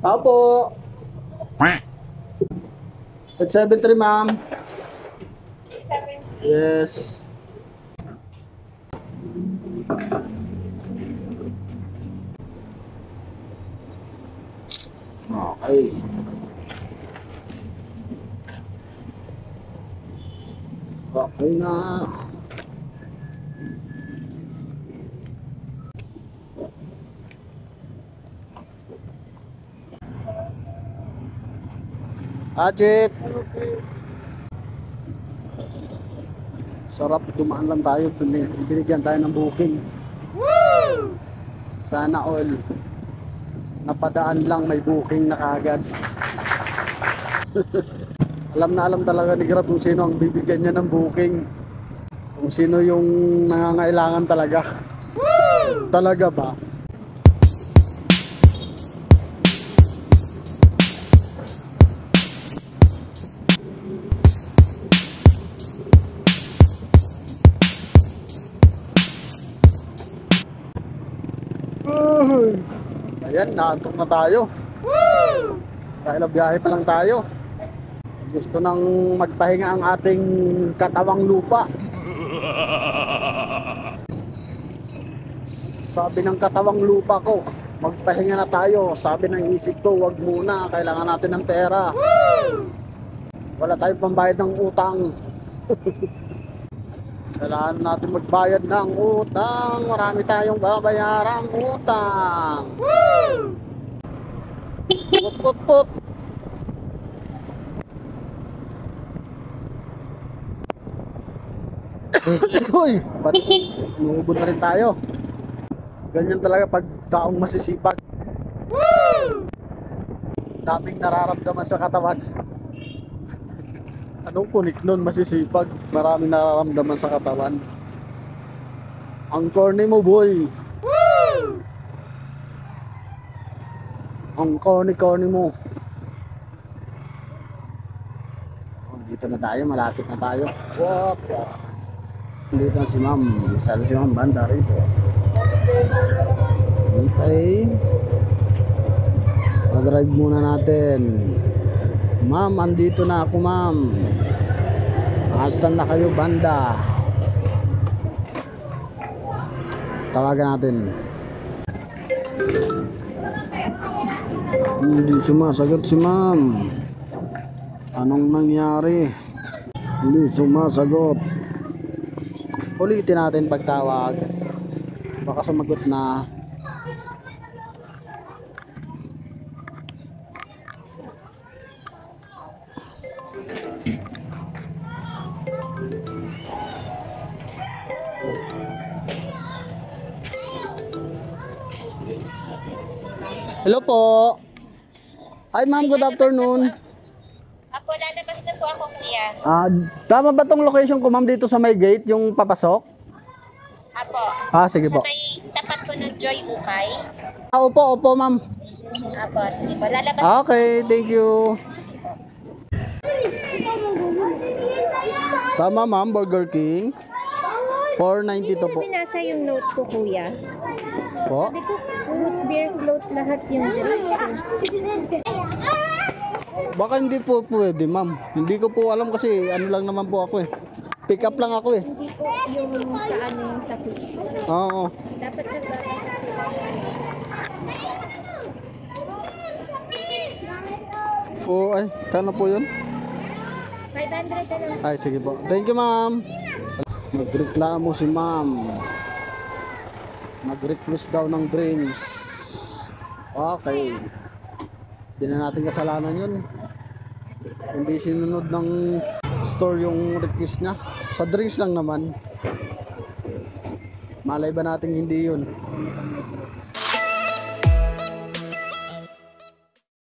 Opo. 873, ma'am. Yes. Okay. Okay na. Ajit. Sarap, dumaan lang tayo, binigyan tayo ng booking. Woo! Sana all napadaan lang may booking na kaagad. Alam na alam talaga ni Grab kung sino ang bibigyan niya ng booking, kung sino yung nangangailangan talaga. Woo! Talaga ba? Ayan, naantok na tayo. Woo! Dahil biyahe pa lang tayo. Gusto nang magpahinga ang ating katawang lupa. Sabi ng katawang lupa ko, magpahinga na tayo. Sabi ng isip ko, wag muna, kailangan natin ng pera. Woo! Wala tayong pambayad ng utang. Kailangan natin magbayad ng utang. Marami tayong babayarang utang. Woo! Put put put. Uy, ba't nuubod na rin tayo? Ganyan talaga pag taong masisipag. Woo! Daming nararamdaman sa katawan. Anong kunik nun, masisipag? Maraming nararamdaman sa katawan. Ang corny mo, boy. Woo! Ang corny mo. Dito na tayo, malapit na tayo. Wop. Dito na si ma'am. Sana si ma'am banda rito. Okay. Pa-drive muna natin. Ma'am, andito na ako, ma'am. Asan na kayo, banda? Tawagan natin. Hindi sumasagot si ma'am. Anong nangyari? Hindi sumasagot. Ulitin natin pagtawag. Baka sumagot na. Hello po. Hi ma'am, good afternoon. Apo, lalabas na po ako, kuya. Tama ba tong location ko ma'am dito sa may gate, yung papasok? Apo. Sige sa po. may tapat po ng Joy Ukay. Opo ma'am. Apo, sige po. Lalabas Okay, thank you. Tama ma'am, Burger King. 492 po. binasa yung note ko, kuya. Po? Sabi ko, root beer float lahat yung drinks. Baka hindi po pwede ma'am. Hindi ko po alam kasi ano lang naman po ako eh. Pick up lang ako eh. Hindi po yung sa ano yung sa piso. Oo. Dapat nagbabasa sila. Ay, kano po yun? 500 na lang. Ay, sige po. Thank you ma'am. Nagreklamo si ma'am. Nag-request daw ng drinks. Okay. Hindi na natin kasalanan yun. Hindi sinunod ng store yung request niya. Sa drinks lang naman. Malay ba natin hindi yun?